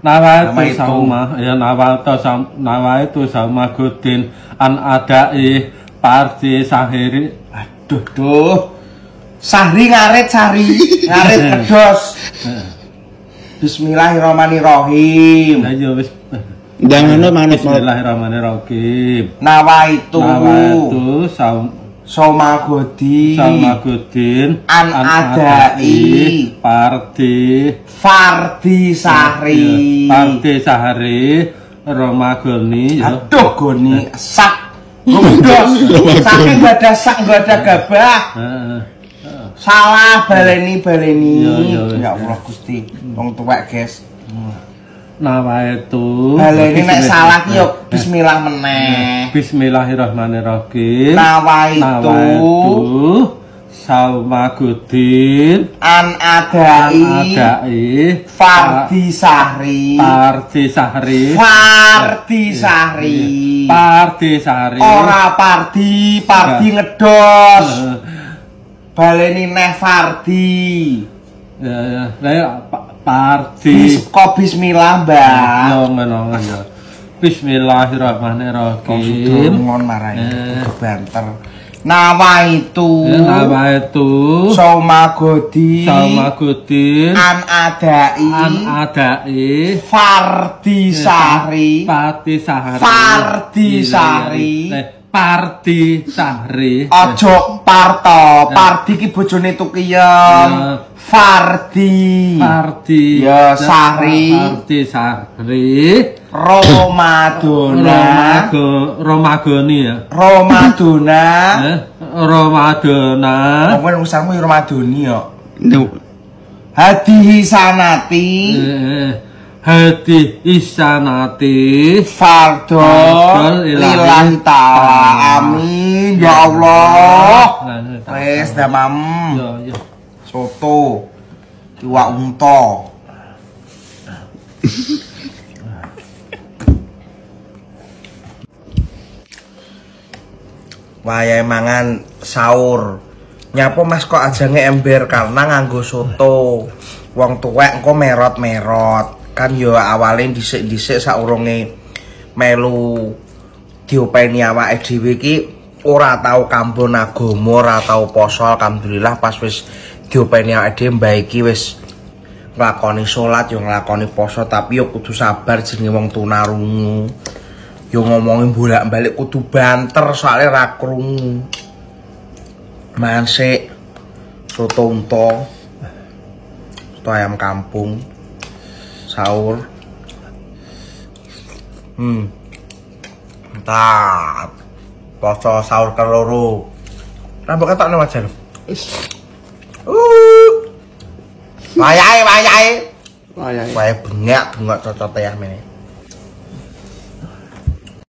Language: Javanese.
nawaitu sama Gudin an adai parti sahiri. Aduh. Sahri ngarit kedos. Bismillahirrahmanirrahim. Ayo wis. Jangan manut Bismillahirrahmanirrahim. Nawaitu Soma Godin an adai Fardi Sahri Romagoni. Aduh goni sak godos saking gak ada gabah. Salah baleni ya Allah Gusti wong tuwek guys. Nawaitu baleni nek salah ki yo bismillah meneh. Bismillahirrahmanirrahim. Nawaitu Salma Gudin an adai Fardi Sahri ora Pardi ngedos. Baleni neh Fardi. Ya. Pardi. Kok bismillah, Mbak. Yo ngono ya. Bismillahirrahmanirrahim. Ngon marai banter. Nawaitu Soma Godin an adai Fardi Sahri ojo parto Pardi ki bojone Tukiyem Fardi ya Sahri Romadoni ya. Romadona. Apa usahamu ya Romadoni ya. Hadihi sanati fardhon lillahi ta'ala. Amin ya Allah. Wes damam. Yo. Soto. Iwak unta. Wayahe mangan sahur. Nyapa Mas kok ajange ember karena nganggo soto. Wong tuwek engko merot-merot. Kan ya awale dhisik-dhisik saurunge melu diopeni awake dhewe iki ora tau kambon agama, ora tau poso. Alhamdulillah pas wis diopeni awake dhewe mbah iki wis nglakoni salat yo nglakoni poso, tapi yo kudu sabar jenenge wong tunarungu. Yo ngomongin bolak-balik kudu banter soalnya ra krungu. Mansik soto unta, soto ayam kampung, sahur. Mantap. Poso sahur keloro. Rambut ketokne wajan. Wayahe bengak cocote ya mene.